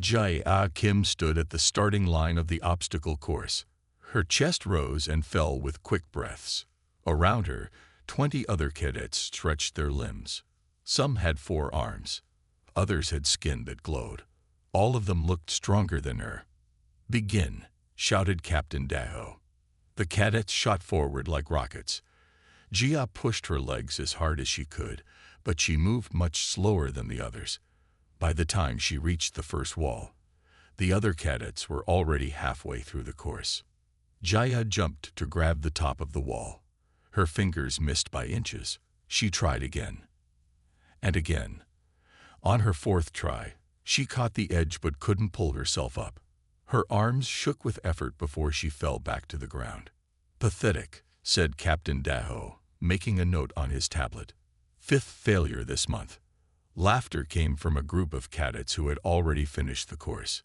Jae-ah Kim stood at the starting line of the obstacle course. Her chest rose and fell with quick breaths. Around her, 20 other cadets stretched their limbs. Some had 4 arms. Others had skin that glowed. All of them looked stronger than her. "Begin," shouted Captain Daho. The cadets shot forward like rockets. Jia pushed her legs as hard as she could, but she moved much slower than the others. By the time she reached the first wall, the other cadets were already halfway through the course. Jia jumped to grab the top of the wall. Her fingers missed by inches. She tried again. And again. On her 4th try, she caught the edge but couldn't pull herself up. Her arms shook with effort before she fell back to the ground. "Pathetic," said Captain Daho, making a note on his tablet. "5th failure this month." Laughter came from a group of cadets who had already finished the course.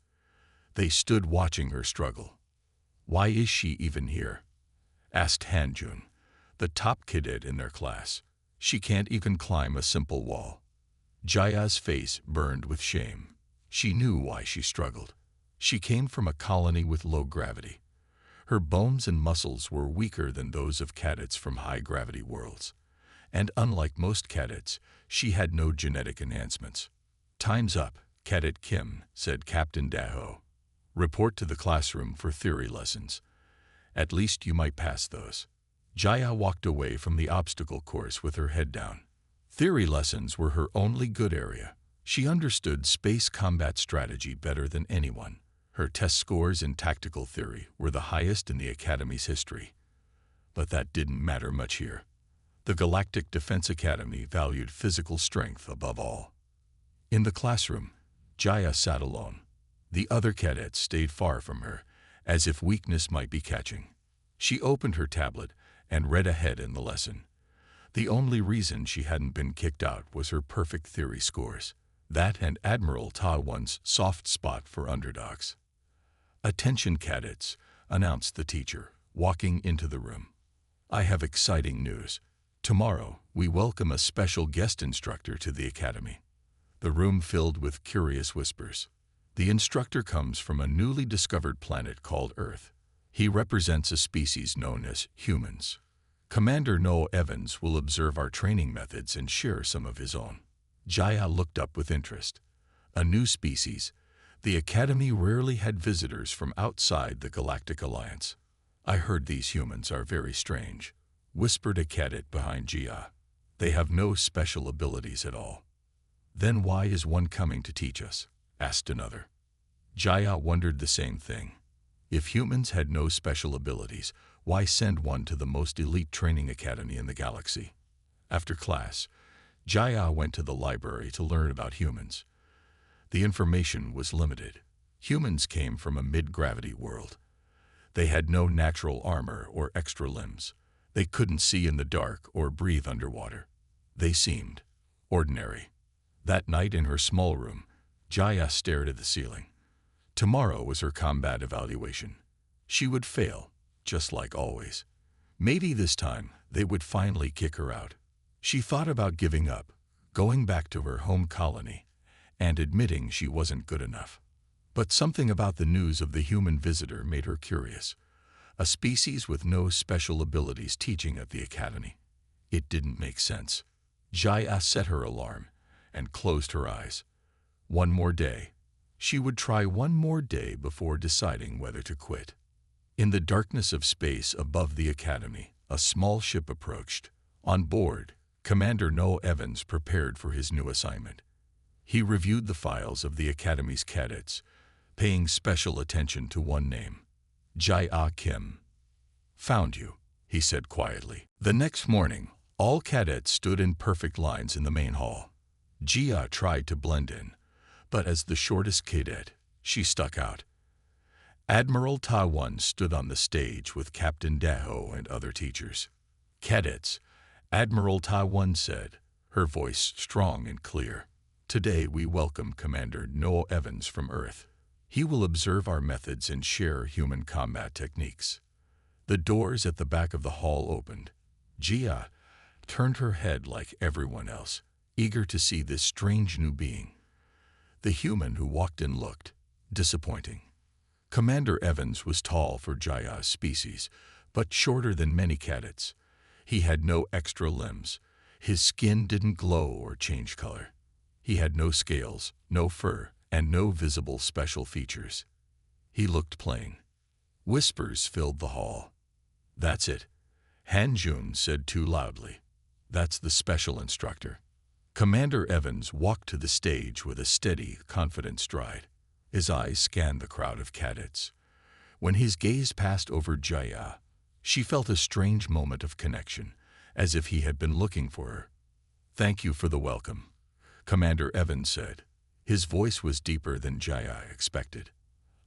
They stood watching her struggle. "Why is she even here?" asked Hanjun, the top cadet in their class. "She can't even climb a simple wall." Jaya's face burned with shame. She knew why she struggled. She came from a colony with low gravity. Her bones and muscles were weaker than those of cadets from high-gravity worlds. And unlike most cadets, she had no genetic enhancements. "Time's up, Cadet Kim," said Captain Daho. "Report to the classroom for theory lessons. At least you might pass those." Jaya walked away from the obstacle course with her head down. Theory lessons were her only good area. She understood space combat strategy better than anyone. Her test scores in tactical theory were the highest in the Academy's history. But that didn't matter much here. The Galactic Defense Academy valued physical strength above all. In the classroom, Jaya sat alone. The other cadets stayed far from her, as if weakness might be catching. She opened her tablet and read ahead in the lesson. The only reason she hadn't been kicked out was her perfect theory scores. That and Admiral Ta One's soft spot for underdogs. "Attention, cadets," announced the teacher, walking into the room. "I have exciting news. Tomorrow, we welcome a special guest instructor to the Academy." The room filled with curious whispers. The instructor comes from a newly discovered planet called Earth. He represents a species known as humans. Commander Noah Evans will observe our training methods and share some of his own. Jaya looked up with interest. A new species. The Academy rarely had visitors from outside the Galactic Alliance. "I heard these humans are very strange," whispered a cadet behind Jia. "They have no special abilities at all." "Then why is one coming to teach us?" asked another. Jaya wondered the same thing. If humans had no special abilities, why send one to the most elite training academy in the galaxy? After class, Jaya went to the library to learn about humans. The information was limited. Humans came from a mid-gravity world. They had no natural armor or extra limbs. They couldn't see in the dark or breathe underwater. They seemed ordinary. That night in her small room, Jaya stared at the ceiling. Tomorrow was her combat evaluation. She would fail, just like always. Maybe this time they would finally kick her out. She thought about giving up, going back to her home colony, and admitting she wasn't good enough. But something about the news of the human visitor made her curious. A species with no special abilities teaching at the academy. It didn't make sense. Jaya set her alarm and closed her eyes. One more day. She would try one more day before deciding whether to quit. In the darkness of space above the academy, a small ship approached. On board, Commander Noah Evans prepared for his new assignment. He reviewed the files of the academy's cadets, paying special attention to one name, Jae-ah Kim. "Found you," he said quietly. The next morning, all cadets stood in perfect lines in the main hall. Jia tried to blend in, but as the shortest cadet, she stuck out. Admiral Ta One stood on the stage with Captain Daho and other teachers. "Cadets," Admiral Ta One said, her voice strong and clear. "Today we welcome Commander Noah Evans from Earth. He will observe our methods and share human combat techniques." The doors at the back of the hall opened. Jia turned her head like everyone else, eager to see this strange new being. The human who walked in looked disappointing. Commander Evans was tall for Jaya's species, but shorter than many cadets. He had no extra limbs. His skin didn't glow or change color. He had no scales, no fur, and no visible special features. He looked plain. Whispers filled the hall. "That's it," Han Jun said too loudly. "That's the special instructor." Commander Evans walked to the stage with a steady, confident stride. His eyes scanned the crowd of cadets. When his gaze passed over Jaya, she felt a strange moment of connection, as if he had been looking for her. "Thank you for the welcome," Commander Evans said. His voice was deeper than Jaya expected.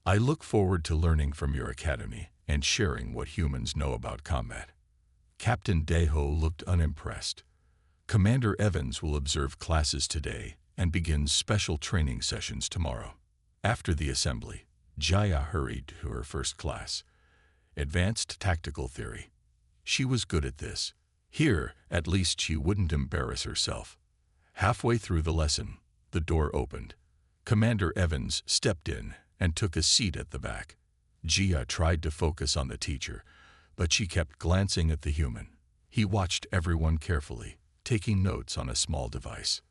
"I look forward to learning from your academy and sharing what humans know about combat." Captain Deho looked unimpressed. "Commander Evans will observe classes today and begins special training sessions tomorrow." After the assembly, Jaya hurried to her first class, Advanced Tactical Theory. She was good at this. Here, at least she wouldn't embarrass herself. Halfway through the lesson, the door opened. Commander Evans stepped in and took a seat at the back. Jia tried to focus on the teacher, but she kept glancing at the human. He watched everyone carefully, taking notes on a small device.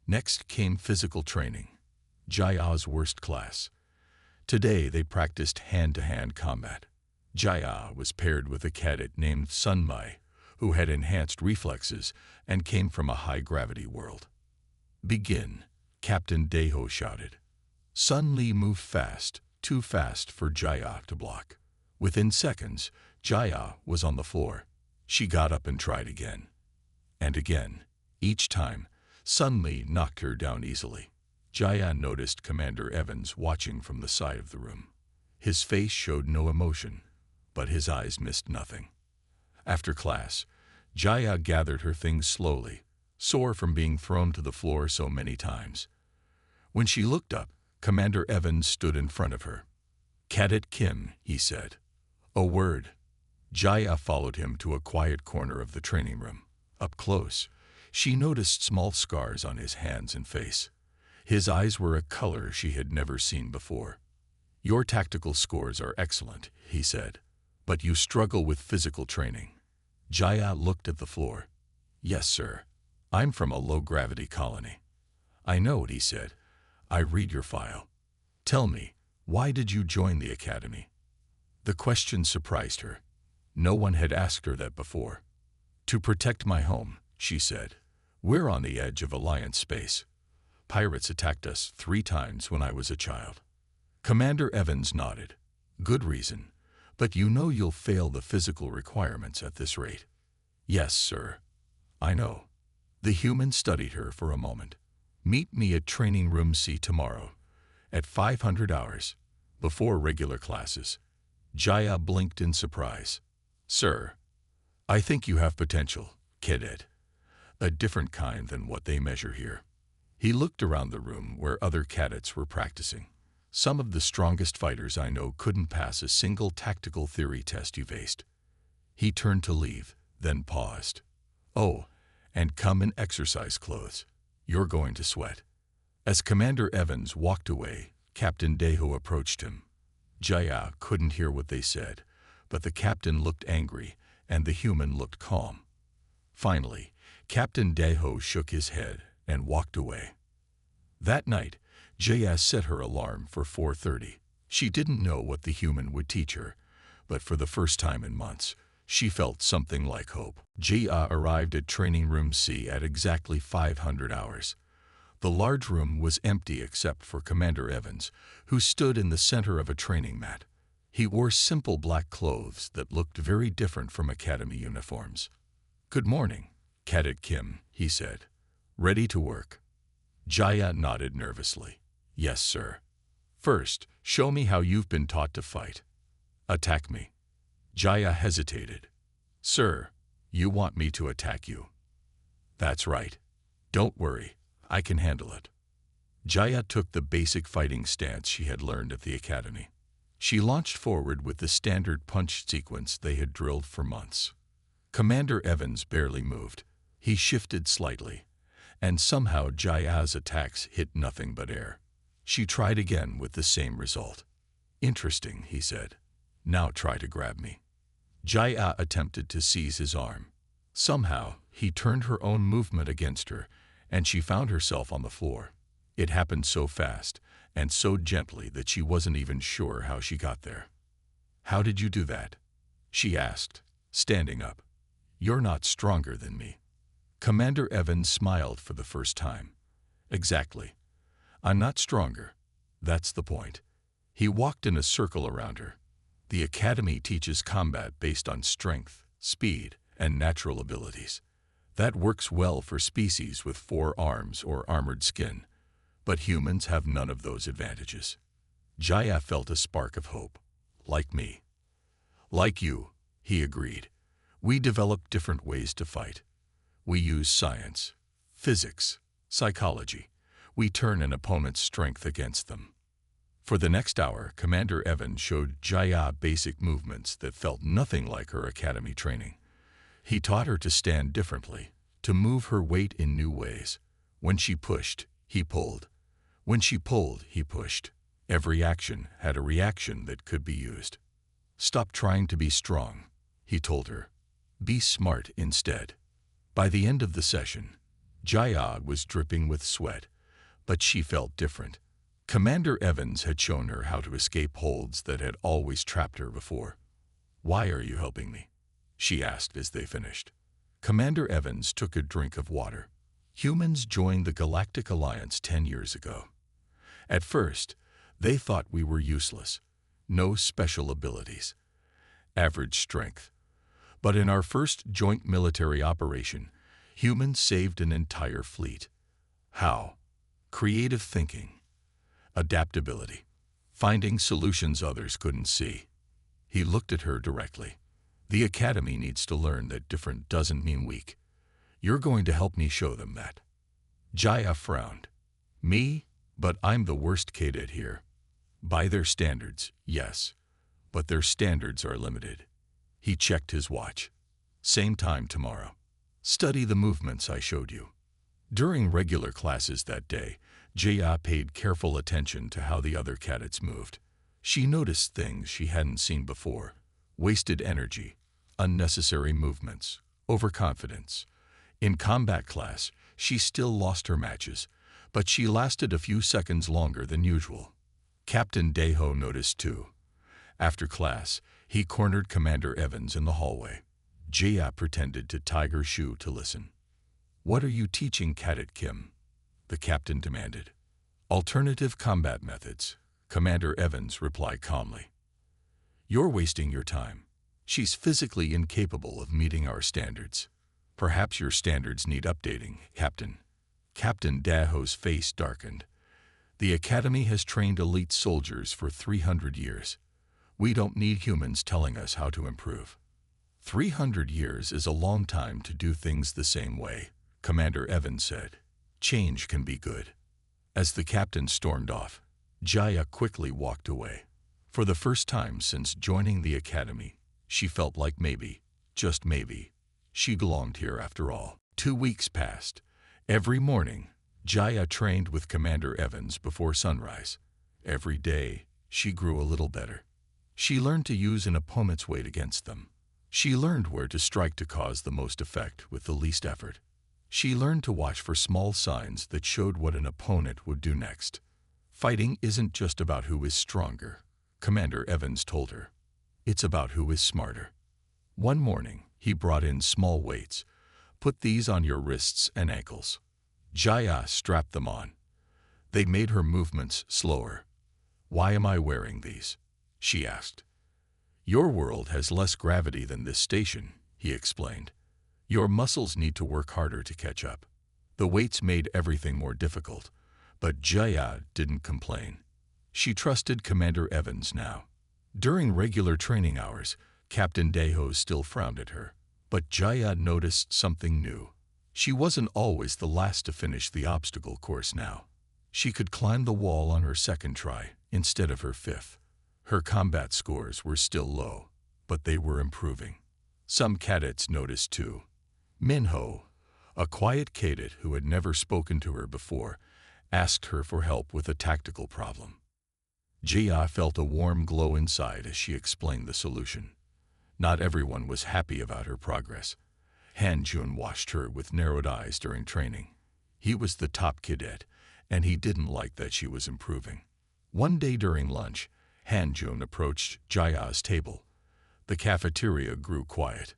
Next came physical training, Jaya's worst class. Today they practiced hand-to-hand combat. Jaya was paired with a cadet named Sunmai, who had enhanced reflexes and came from a high-gravity world. "Begin," Captain Deho shouted. Sun Li moved fast, too fast for Jaya to block. Within seconds, Jaya was on the floor. She got up and tried again. And again. Each time, Sun Li knocked her down easily. Jaya noticed Commander Evans watching from the side of the room. His face showed no emotion, but his eyes missed nothing. After class, Jaya gathered her things slowly, sore from being thrown to the floor so many times. When she looked up, Commander Evans stood in front of her. "Cadet Kim," he said. "A word." Jaya followed him to a quiet corner of the training room. Up close, she noticed small scars on his hands and face. His eyes were a color she had never seen before. "Your tactical scores are excellent," he said, "but you struggle with physical training." Jaya looked at the floor. "Yes, sir. I'm from a low-gravity colony." "I know it," he said. "I read your file. Tell me, why did you join the academy?" The question surprised her. No one had asked her that before. "To protect my home," she said. "We're on the edge of Alliance space. Pirates attacked us 3 times when I was a child." Commander Evans nodded. "Good reason, but you know you'll fail the physical requirements at this rate." "Yes, sir. I know." The human studied her for a moment. "Meet me at Training Room C tomorrow, at 500 hours, before regular classes." Jaya blinked in surprise. "Sir, I think you have potential, Cadet. A different kind than what they measure here." He looked around the room where other cadets were practicing. "Some of the strongest fighters I know couldn't pass a single tactical theory test you faced." He turned to leave, then paused. "Oh, and come in exercise clothes. You're going to sweat." As Commander Evans walked away, Captain Deho approached him. Jaya couldn't hear what they said, but the captain looked angry and the human looked calm. Finally, Captain Deho shook his head and walked away. That night, Jaya set her alarm for 4:30. She didn't know what the human would teach her, but for the first time in months, she felt something like hope. Jaya arrived at Training Room C at exactly 500 hours. The large room was empty except for Commander Evans, who stood in the center of a training mat. He wore simple black clothes that looked very different from academy uniforms. "Good morning, Cadet Kim," he said. "Ready to work?" Jaya nodded nervously. "Yes, sir." "First, show me how you've been taught to fight." "Attack me." Jaya hesitated. "Sir, you want me to attack you?" "That's right. Don't worry, I can handle it." Jaya took the basic fighting stance she had learned at the academy. She launched forward with the standard punch sequence they had drilled for months. Commander Evans barely moved. He shifted slightly, and somehow Jaya's attacks hit nothing but air. She tried again with the same result. "Interesting," he said. "Now try to grab me." Jaya attempted to seize his arm. Somehow, he turned her own movement against her, and she found herself on the floor. It happened so fast and so gently that she wasn't even sure how she got there. "How did you do that?" she asked, standing up. "You're not stronger than me." Commander Evans smiled for the first time. "Exactly. I'm not stronger. That's the point." He walked in a circle around her. "The Academy teaches combat based on strength, speed, and natural abilities. That works well for species with 4 arms or armored skin. But humans have none of those advantages." Jaya felt a spark of hope. "Like me." "Like you," he agreed. "We develop different ways to fight. We use science, physics, psychology. We turn an opponent's strength against them." For the next hour, Commander Evans showed Jaya basic movements that felt nothing like her academy training. He taught her to stand differently, to move her weight in new ways. When she pushed, he pulled. When she pulled, he pushed. Every action had a reaction that could be used. "Stop trying to be strong," he told her. "Be smart instead." By the end of the session, Jaya was dripping with sweat, but she felt different. Commander Evans had shown her how to escape holds that had always trapped her before. "Why are you helping me?" she asked as they finished. Commander Evans took a drink of water. "Humans joined the Galactic Alliance 10 years ago. At first, they thought we were useless. No special abilities. Average strength. But in our first joint military operation, humans saved an entire fleet. How? Creative thinking. Adaptability. Finding solutions others couldn't see." He looked at her directly. "The Academy needs to learn that different doesn't mean weak. You're going to help me show them that." Jaya frowned. "Me? But I'm the worst cadet here." "By their standards, yes. But their standards are limited." He checked his watch. "Same time tomorrow. Study the movements I showed you." During regular classes that day, Jaya paid careful attention to how the other cadets moved. She noticed things she hadn't seen before: wasted energy, unnecessary movements, overconfidence. In combat class, she still lost her matches, but she lasted a few seconds longer than usual. Captain Deho noticed too. After class, he cornered Commander Evans in the hallway. Jaya pretended to tie her shoe to listen. "What are you teaching Cadet Kim?" the captain demanded. "Alternative combat methods," Commander Evans replied calmly. "You're wasting your time. She's physically incapable of meeting our standards." "Perhaps your standards need updating, Captain." Captain Deho's face darkened. "The Academy has trained elite soldiers for 300 years. We don't need humans telling us how to improve." 300 years is a long time to do things the same way, Commander Evans said. "Change can be good." As the captain stormed off, Jaya quickly walked away. For the first time since joining the Academy, she felt like maybe, just maybe, she belonged here after all. 2 weeks passed. Every morning, Jaya trained with Commander Evans before sunrise. Every day, she grew a little better. She learned to use an opponent's weight against them. She learned where to strike to cause the most effect with the least effort. She learned to watch for small signs that showed what an opponent would do next. "Fighting isn't just about who is stronger," Commander Evans told her. "It's about who is smarter." One morning, he brought in small weights. "Put these on your wrists and ankles." Jaya strapped them on. They made her movements slower. "Why am I wearing these?" she asked. "Your world has less gravity than this station," he explained. "Your muscles need to work harder to catch up." The weights made everything more difficult, but Jaya didn't complain. She trusted Commander Evans now. During regular training hours, Captain Deho still frowned at her, but Jaya noticed something new. She wasn't always the last to finish the obstacle course now. She could climb the wall on her second try instead of her 5th. Her combat scores were still low, but they were improving. Some cadets noticed too. Minho, a quiet cadet who had never spoken to her before, asked her for help with a tactical problem. Jia felt a warm glow inside as she explained the solution. Not everyone was happy about her progress. Han Jun watched her with narrowed eyes during training. He was the top cadet, and he didn't like that she was improving. One day during lunch, Han Jun approached Jaya's table. The cafeteria grew quiet.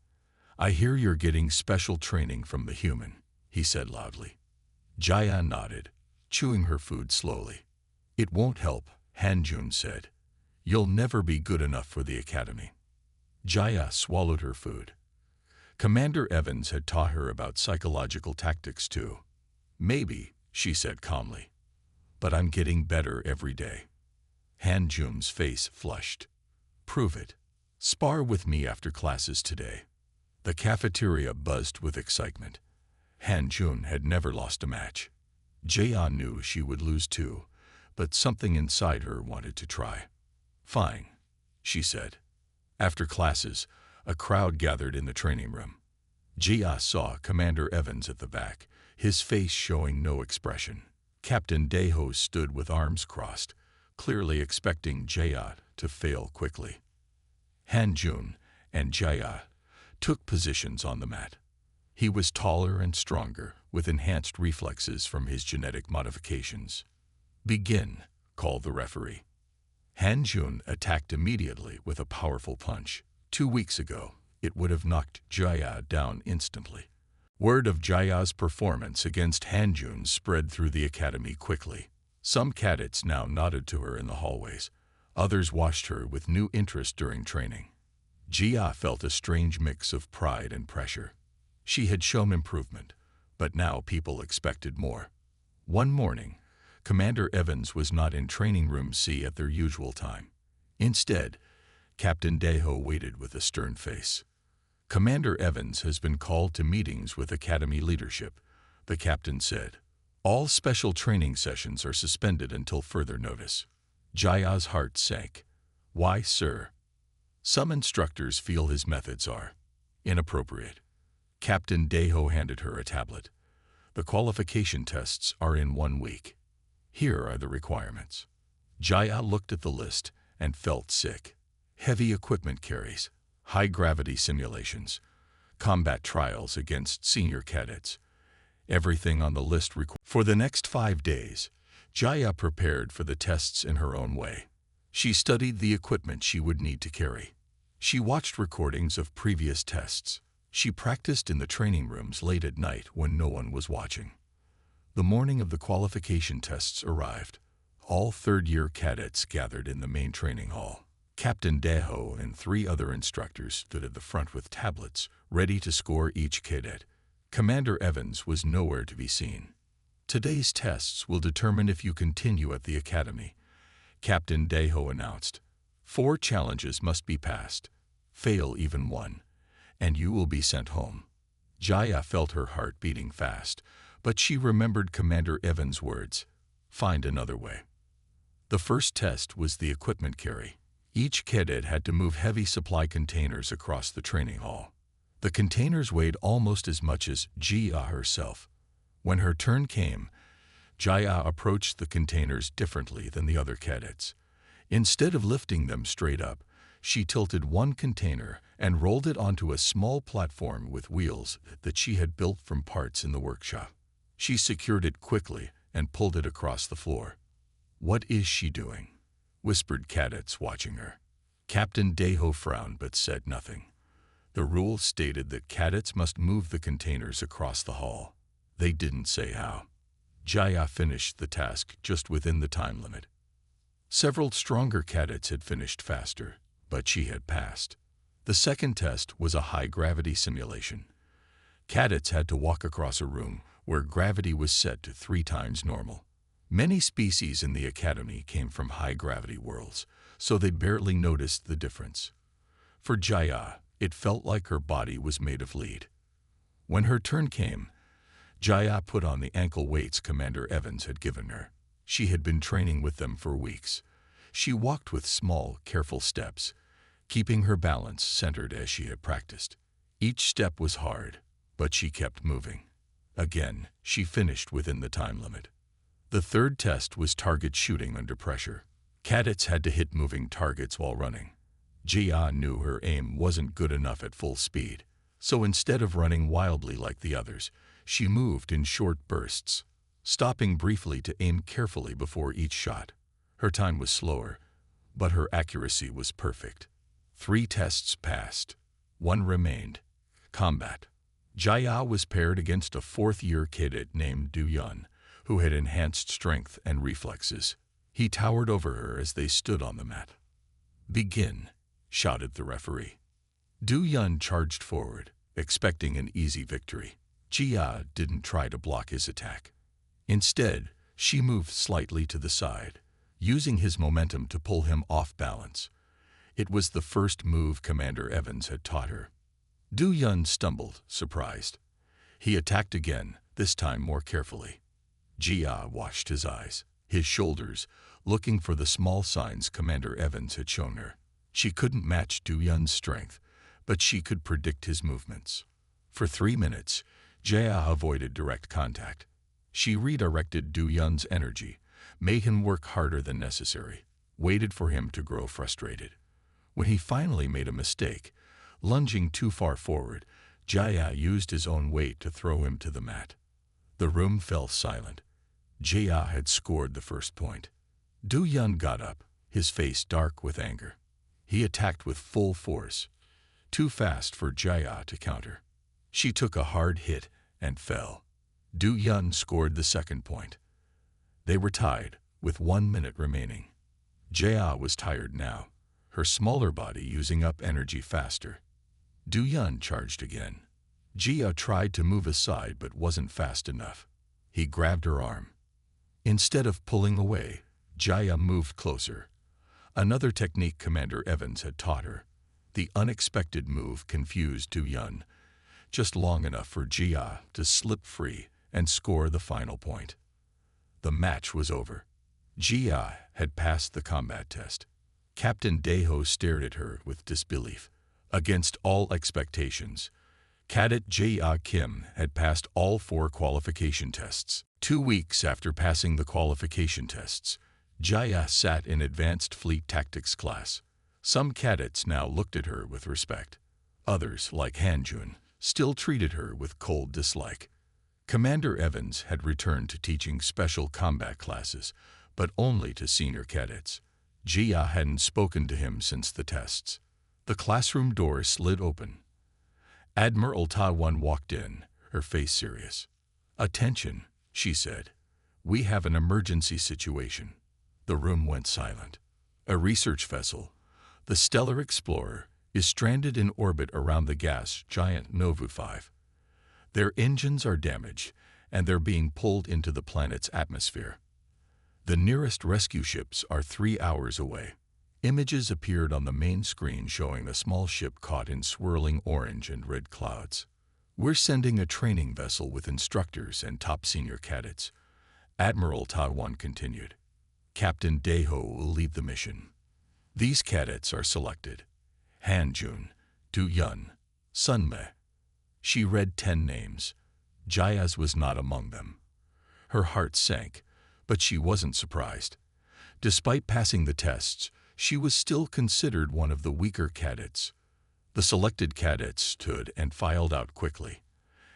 "I hear you're getting special training from the human," he said loudly. Jaya nodded, chewing her food slowly. "It won't help," Han Jun said. "You'll never be good enough for the academy." Jaya swallowed her food. Commander Evans had taught her about psychological tactics too. "Maybe," she said calmly. "But I'm getting better every day." Han Jun's face flushed. "Prove it. Spar with me after classes today." The cafeteria buzzed with excitement. Han Jun had never lost a match. Jia knew she would lose too, but something inside her wanted to try. "Fine," she said. After classes, a crowd gathered in the training room. Jia saw Commander Evans at the back, his face showing no expression. Captain Daeho stood with arms crossed, clearly expecting Jia to fail quickly. Han Jun and Jia took positions on the mat. He was taller and stronger, with enhanced reflexes from his genetic modifications. "Begin," called the referee. Han Jun attacked immediately with a powerful punch. 2 weeks ago, it would have knocked Jia down instantly. Word of Jaya's performance against Han Jun spread through the academy quickly. Some cadets now nodded to her in the hallways. Others watched her with new interest during training. Jia felt a strange mix of pride and pressure. She had shown improvement, but now people expected more. One morning, Commander Evans was not in Training Room C at their usual time. Instead, Captain Daeho waited with a stern face. "Commander Evans has been called to meetings with Academy leadership," the captain said. "All special training sessions are suspended until further notice." Jaya's heart sank. "Why, sir?" "Some instructors feel his methods are inappropriate." Captain Daeho handed her a tablet. "The qualification tests are in 1 week. Here are the requirements." Jaya looked at the list and felt sick. Heavy equipment carries, high-gravity simulations, combat trials against senior cadets. Everything on the list required. For the next 5 days, Jaya prepared for the tests in her own way. She studied the equipment she would need to carry. She watched recordings of previous tests. She practiced in the training rooms late at night when no one was watching. The morning of the qualification tests arrived. All third-year cadets gathered in the main training hall. Captain Daeho and 3 other instructors stood at the front with tablets, ready to score each cadet. Commander Evans was nowhere to be seen. "Today's tests will determine if you continue at the academy," Captain Daeho announced. 4 challenges must be passed. Fail even one, and you will be sent home. Jaya felt her heart beating fast, but she remembered Commander Evans' words, "Find another way." The first test was the equipment carry. Each cadet had to move heavy supply containers across the training hall. The containers weighed almost as much as Jia herself. When her turn came, Jaya approached the containers differently than the other cadets. Instead of lifting them straight up, she tilted one container and rolled it onto a small platform with wheels that she had built from parts in the workshop. She secured it quickly and pulled it across the floor. "What is she doing?" whispered cadets watching her. Captain Daeho frowned but said nothing. The rules stated that cadets must move the containers across the hall. They didn't say how. Jaya finished the task just within the time limit. Several stronger cadets had finished faster, but she had passed. The second test was a high-gravity simulation. Cadets had to walk across a room where gravity was set to 3 times normal. Many species in the academy came from high-gravity worlds, so they barely noticed the difference. For Jaya, it felt like her body was made of lead. When her turn came, Jaya put on the ankle weights Commander Evans had given her. She had been training with them for weeks. She walked with small, careful steps, keeping her balance centered as she had practiced. Each step was hard, but she kept moving. Again, she finished within the time limit. The third test was target shooting under pressure. Cadets had to hit moving targets while running. Jia knew her aim wasn't good enough at full speed, so instead of running wildly like the others, she moved in short bursts, stopping briefly to aim carefully before each shot. Her time was slower, but her accuracy was perfect. 3 tests passed. 1 remained. Combat. Jia was paired against a 4th-year cadet named Du Yun, who had enhanced strength and reflexes. He towered over her as they stood on the mat. "Begin," shouted the referee. Du Yun charged forward, expecting an easy victory. Jia didn't try to block his attack. Instead, she moved slightly to the side, using his momentum to pull him off balance. It was the first move Commander Evans had taught her. Du Yun stumbled, surprised. He attacked again, this time more carefully. Jia washed his eyes, his shoulders, looking for the small signs Commander Evans had shown her. She couldn't match Du Yun's strength, but she could predict his movements. For 3 minutes, Jia avoided direct contact. She redirected Du Yun's energy, made him work harder than necessary, waited for him to grow frustrated. When he finally made a mistake, lunging too far forward, Jia used his own weight to throw him to the mat. The room fell silent. Jia had scored the first point. Du Yun got up, his face dark with anger. He attacked with full force, too fast for Jia to counter. She took a hard hit and fell. Du Yun scored the second point. They were tied, with 1 minute remaining. Jia was tired now, her smaller body using up energy faster. Du Yun charged again. Jia tried to move aside but wasn't fast enough. He grabbed her arm. Instead of pulling away, Jia moved closer. Another technique Commander Evans had taught her. The unexpected move confused Du Yun, just long enough for Jia to slip free and score the final point. The match was over. Jia had passed the combat test. Captain Daeho stared at her with disbelief. Against all expectations, Cadet Jia Kim had passed all 4 qualification tests. 2 weeks after passing the qualification tests, Jia sat in Advanced Fleet Tactics class. Some cadets now looked at her with respect. Others, like Hanjun, still treated her with cold dislike. Commander Evans had returned to teaching special combat classes, but only to senior cadets. Jia hadn't spoken to him since the tests. The classroom door slid open. Admiral Ta-Wan walked in, her face serious. "Attention," she said. "We have an emergency situation." The room went silent. A research vessel, the Stellar Explorer, is stranded in orbit around the gas giant Novu 5. Their engines are damaged, and they're being pulled into the planet's atmosphere. The nearest rescue ships are 3 hours away. Images appeared on the main screen showing a small ship caught in swirling orange and red clouds. "We're sending a training vessel with instructors and top senior cadets," Admiral Ta-Wan continued. "Captain Daeho will lead the mission. These cadets are selected: Hanjun, Du Yun, Sunme." She read 10 names. Jaya's was not among them. Her heart sank, but she wasn't surprised. Despite passing the tests, she was still considered one of the weaker cadets. The selected cadets stood and filed out quickly.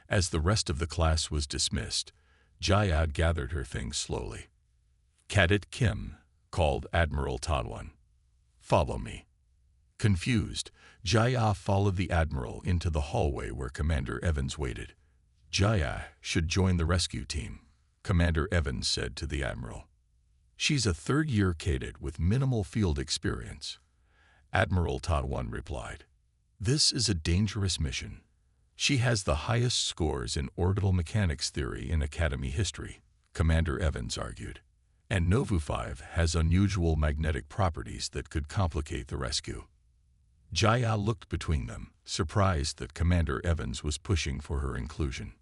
As the rest of the class was dismissed, Jaya gathered her things slowly. "Cadet Kim," called Admiral Ta-Wan. "Follow me." Confused, Jaya followed the Admiral into the hallway where Commander Evans waited. "Jaya should join the rescue team," Commander Evans said to the Admiral. "She's a 3rd-year cadet with minimal field experience." Admiral Ta-Wan replied. "This is a dangerous mission. She has the highest scores in orbital mechanics theory in Academy history," Commander Evans argued. "And Novu 5 has unusual magnetic properties that could complicate the rescue." Jaya looked between them, surprised that Commander Evans was pushing for her inclusion.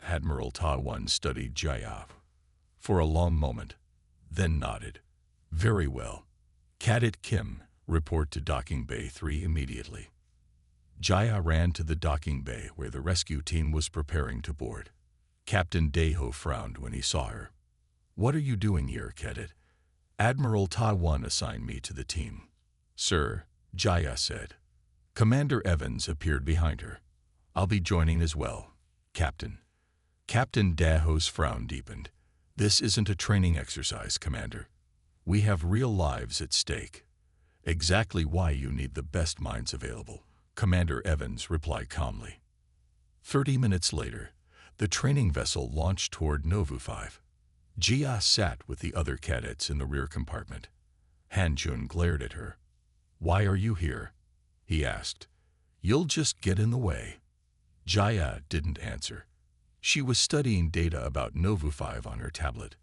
Admiral Ta-Wan studied Jaya for a long moment, then nodded. "Very well. Cadet Kim, report to Docking Bay 3 immediately." Jaya ran to the docking bay where the rescue team was preparing to board. Captain Daeho frowned when he saw her. What are you doing here, Cadet? Admiral Ta-1 assigned me to the team. Sir, Jaya said. Commander Evans appeared behind her. I'll be joining as well, Captain. Captain Daho's frown deepened. This isn't a training exercise, Commander. We have real lives at stake. Exactly why you need the best minds available, Commander Evans replied calmly. 30 minutes later, the training vessel launched toward Novu 5. Jia sat with the other cadets in the rear compartment. Hanjun glared at her. Why are you here? He asked. You'll just get in the way. Jia didn't answer. She was studying data about Novu 5 on her tablet.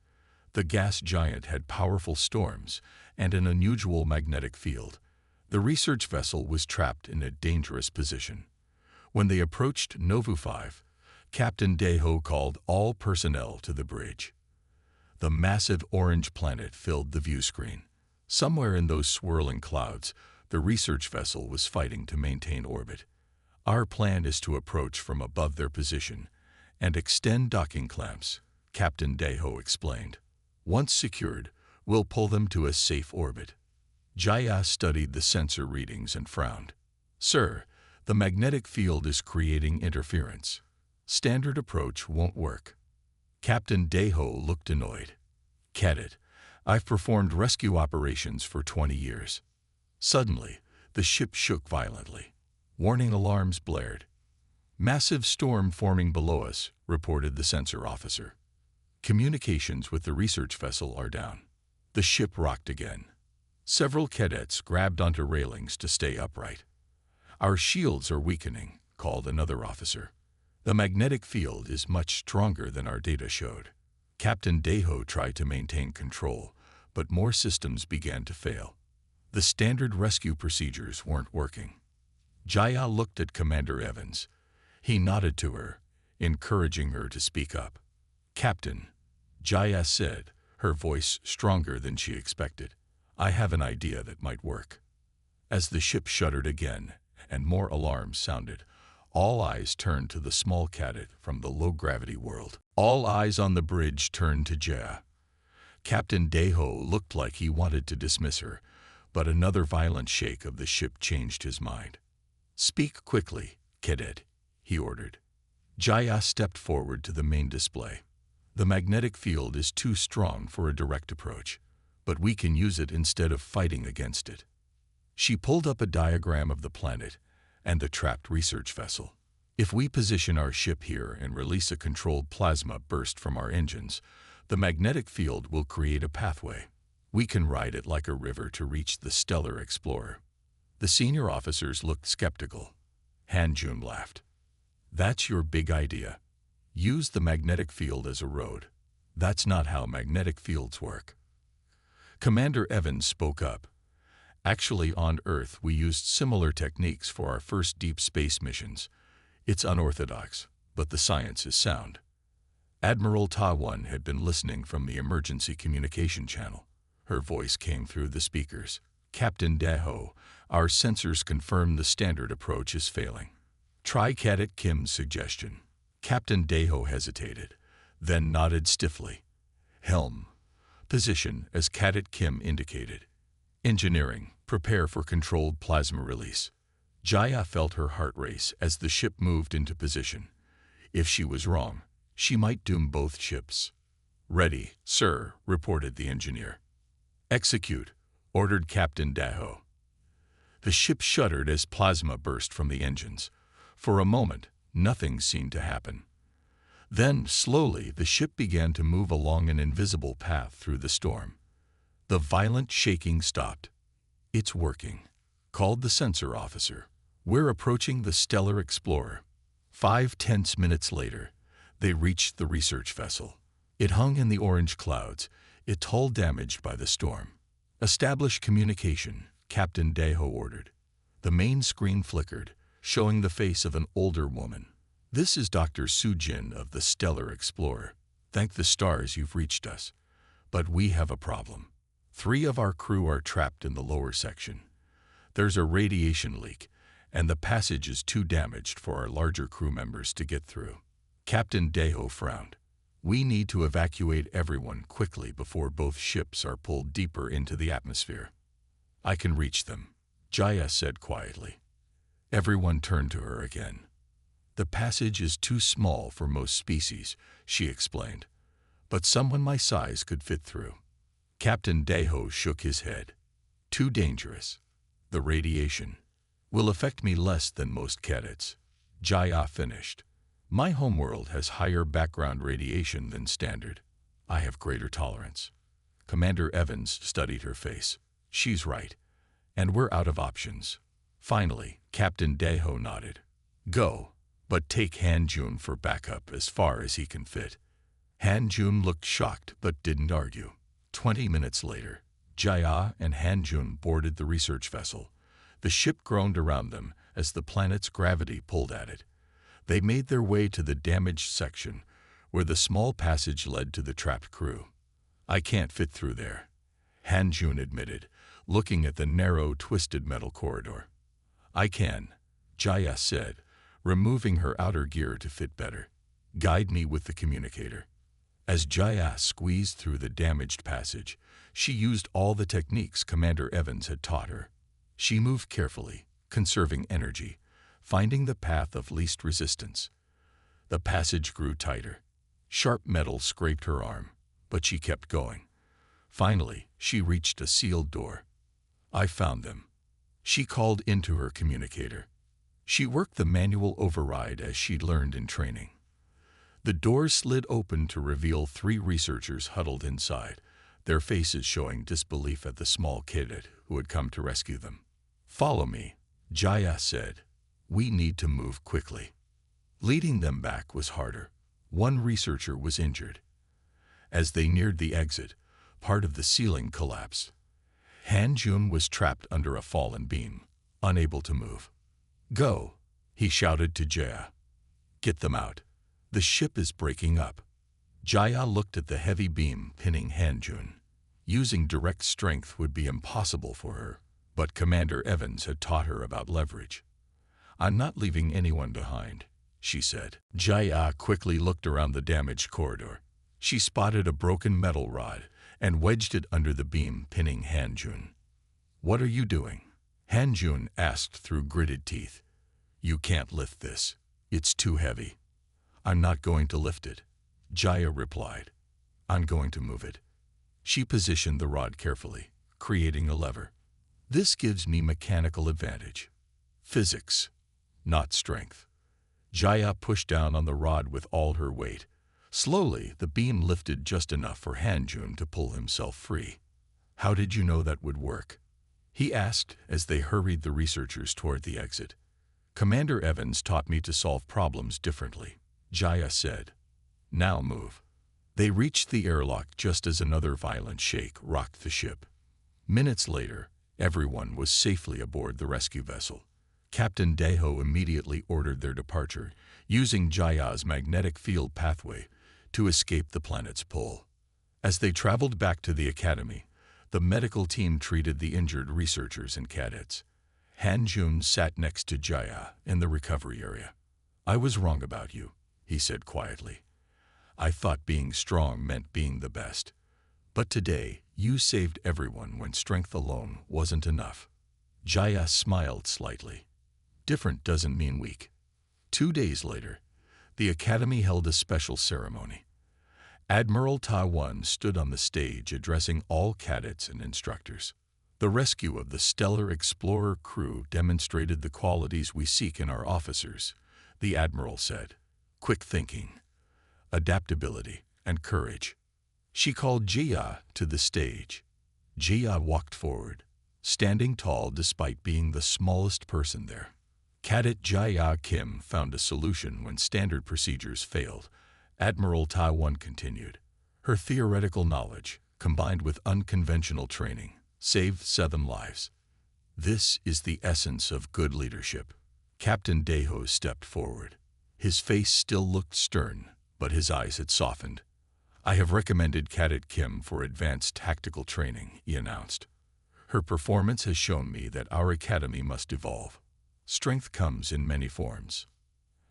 The gas giant had powerful storms and an unusual magnetic field. The research vessel was trapped in a dangerous position. When they approached Novu 5, Captain Daho called all personnel to the bridge. The massive orange planet filled the view screen. Somewhere in those swirling clouds, the research vessel was fighting to maintain orbit. Our plan is to approach from above their position and extend docking clamps, Captain Daho explained. Once secured, we'll pull them to a safe orbit. Jaya studied the sensor readings and frowned. Sir, the magnetic field is creating interference. Standard approach won't work. Captain Daho looked annoyed. Cadet, I've performed rescue operations for 20 years. Suddenly, the ship shook violently. Warning alarms blared. Massive storm forming below us, reported the sensor officer. Communications with the research vessel are down. The ship rocked again. Several cadets grabbed onto railings to stay upright. Our shields are weakening, called another officer. The magnetic field is much stronger than our data showed. Captain Daho tried to maintain control, but more systems began to fail. The standard rescue procedures weren't working. Jaya looked at Commander Evans. He nodded to her, encouraging her to speak up. Captain, Jaya said, her voice stronger than she expected. I have an idea that might work. As the ship shuddered again and more alarms sounded, all eyes turned to the small cadet from the low-gravity world. All eyes on the bridge turned to Jaya. Captain Daho looked like he wanted to dismiss her, but another violent shake of the ship changed his mind. Speak quickly, Cadet, he ordered. Jaya stepped forward to the main display. The magnetic field is too strong for a direct approach, but we can use it instead of fighting against it. She pulled up a diagram of the planet and the trapped research vessel. If we position our ship here and release a controlled plasma burst from our engines, the magnetic field will create a pathway. We can ride it like a river to reach the stellar explorer. The senior officers looked skeptical. Hanjun laughed. That's your big idea. Use the magnetic field as a road. That's not how magnetic fields work. Commander Evans spoke up. Actually, on Earth, we used similar techniques for our first deep space missions. It's unorthodox, but the science is sound. Admiral Ta-1 had been listening from the emergency communication channel. Her voice came through the speakers. Captain Daho, our sensors confirm the standard approach is failing. Try Cadet Kim's suggestion. Captain Daho hesitated, then nodded stiffly. Helm. Position as Cadet Kim indicated. Engineering. Prepare for controlled plasma release. Jaya felt her heart race as the ship moved into position. If she was wrong, she might doom both ships. Ready, sir, reported the engineer. Execute, ordered Captain Daho. The ship shuddered as plasma burst from the engines. For a moment, nothing seemed to happen. Then, slowly, the ship began to move along an invisible path through the storm. The violent shaking stopped. It's working, called the sensor officer. We're approaching the stellar explorer. 5 tense minutes later, they reached the research vessel. It hung in the orange clouds, its hull damaged by the storm. Establish communication, Captain Daho ordered. The main screen flickered, showing the face of an older woman. This is Dr. Sujin of the Stellar Explorer. Thank the stars you've reached us. But we have a problem. 3 of our crew are trapped in the lower section. There's a radiation leak, and the passage is too damaged for our larger crew members to get through. Captain Daho frowned. We need to evacuate everyone quickly before both ships are pulled deeper into the atmosphere. I can reach them, Jaya said quietly. Everyone turned to her again. The passage is too small for most species, she explained, but someone my size could fit through. Captain Deho shook his head. Too dangerous. The radiation will affect me less than most cadets. Jaya finished. My homeworld has higher background radiation than standard. I have greater tolerance. Commander Evans studied her face. She's right. And we're out of options. Finally, Captain Deho nodded. Go, but take Han-Jun for backup as far as he can fit. Han-Jun looked shocked but didn't argue. 20 minutes later, Jaya and Han-Jun boarded the research vessel. The ship groaned around them as the planet's gravity pulled at it. They made their way to the damaged section, where the small passage led to the trapped crew. I can't fit through there, Han-Jun admitted, looking at the narrow, twisted metal corridor. I can, Jaya said, removing her outer gear to fit better. Guide me with the communicator. As Jaya squeezed through the damaged passage, she used all the techniques Commander Evans had taught her. She moved carefully, conserving energy, finding the path of least resistance. The passage grew tighter. Sharp metal scraped her arm, but she kept going. Finally, she reached a sealed door. I found them, she called into her communicator. She worked the manual override as she'd learned in training. The door slid open to reveal 3 researchers huddled inside, their faces showing disbelief at the small cadet who had come to rescue them. Follow me, Jaya said. We need to move quickly. Leading them back was harder. One researcher was injured. As they neared the exit, part of the ceiling collapsed. Han-Jun was trapped under a fallen beam, unable to move. Go, he shouted to Jaya. Get them out. The ship is breaking up. Jaya looked at the heavy beam pinning Han-Jun. Using direct strength would be impossible for her, but Commander Evans had taught her about leverage. I'm not leaving anyone behind, she said. Jaya quickly looked around the damaged corridor. She spotted a broken metal rod and wedged it under the beam pinning Han-Jun. What are you doing? Han-Jun asked through gritted teeth. You can't lift this. It's too heavy. I'm not going to lift it, Jaya replied. I'm going to move it. She positioned the rod carefully, creating a lever. This gives me mechanical advantage. Physics, not strength. Jaya pushed down on the rod with all her weight. Slowly, the beam lifted just enough for Han-Jun to pull himself free. How did you know that would work? He asked as they hurried the researchers toward the exit. Commander Evans taught me to solve problems differently, Jaya said. Now move. They reached the airlock just as another violent shake rocked the ship. Minutes later, everyone was safely aboard the rescue vessel. Captain Deho immediately ordered their departure, using Jaya's magnetic field pathway to escape the planet's pull. As they traveled back to the academy, the medical team treated the injured researchers and cadets. Han-Jun sat next to Jaya in the recovery area. I was wrong about you, he said quietly. I thought being strong meant being the best. But today, you saved everyone when strength alone wasn't enough. Jaya smiled slightly. Different doesn't mean weak. 2 days later, the Academy held a special ceremony. Admiral Ta-1 stood on the stage addressing all cadets and instructors. The rescue of the Stellar Explorer crew demonstrated the qualities we seek in our officers, the Admiral said. Quick thinking, adaptability, and courage. She called Jia to the stage. Jia walked forward, standing tall despite being the smallest person there. Cadet Jaya Kim found a solution when standard procedures failed. Admiral Ta-1 continued. Her theoretical knowledge, combined with unconventional training, saved 7 lives. This is the essence of good leadership. Captain Deho stepped forward. His face still looked stern, but his eyes had softened. I have recommended Cadet Kim for advanced tactical training, he announced. Her performance has shown me that our academy must evolve. Strength comes in many forms.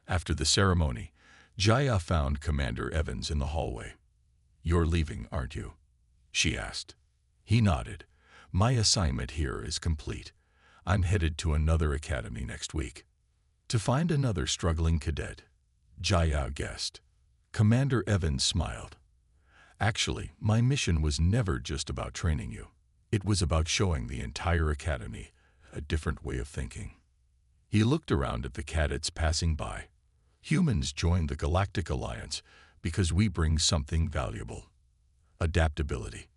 After the ceremony, Jaya found Commander Evans in the hallway. "You're leaving, aren't you?" she asked. He nodded. "My assignment here is complete. I'm headed to another academy next week. To find another struggling cadet," Jaya guessed. Commander Evans smiled. "Actually, my mission was never just about training you. It was about showing the entire academy a different way of thinking." He looked around at the cadets passing by. "Humans joined the Galactic Alliance because we bring something valuable: adaptability.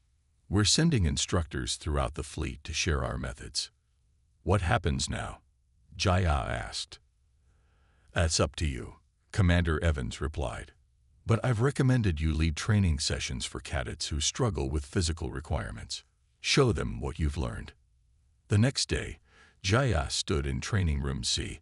We're sending instructors throughout the fleet to share our methods." "What happens now?" Jaya asked. "That's up to you," Commander Evans replied. "But I've recommended you lead training sessions for cadets who struggle with physical requirements. Show them what you've learned." The next day, Jaya stood in training room C.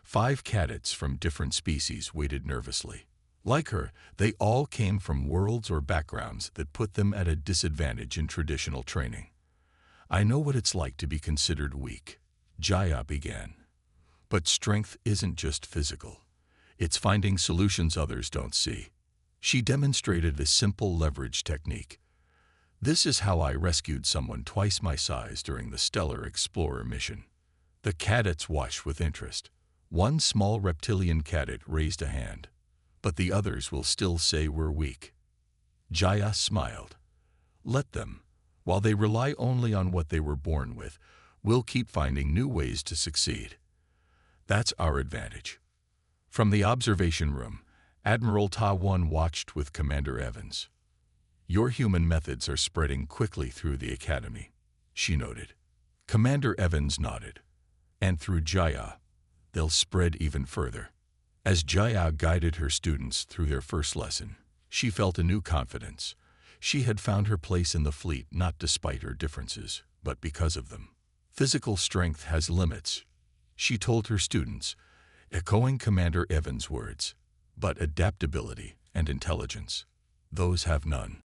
5 cadets from different species waited nervously. Like her, they all came from worlds or backgrounds that put them at a disadvantage in traditional training. "I know what it's like to be considered weak," Jaya began. "But strength isn't just physical. It's finding solutions others don't see." She demonstrated a simple leverage technique. "This is how I rescued someone twice my size during the Stellar Explorer mission." The cadets watched with interest. One small reptilian cadet raised a hand. "But the others will still say we're weak." Jaya smiled. "Let them. While they rely only on what they were born with, we'll keep finding new ways to succeed. That's our advantage." From the observation room, Admiral Ta-1 watched with Commander Evans. "Your human methods are spreading quickly through the academy," she noted. Commander Evans nodded. "And through Jaya, they'll spread even further." As Jaya guided her students through their first lesson, she felt a new confidence. She had found her place in the fleet not despite her differences, but because of them. "Physical strength has limits," she told her students, echoing Commander Evans' words. "But adaptability and intelligence, those have none."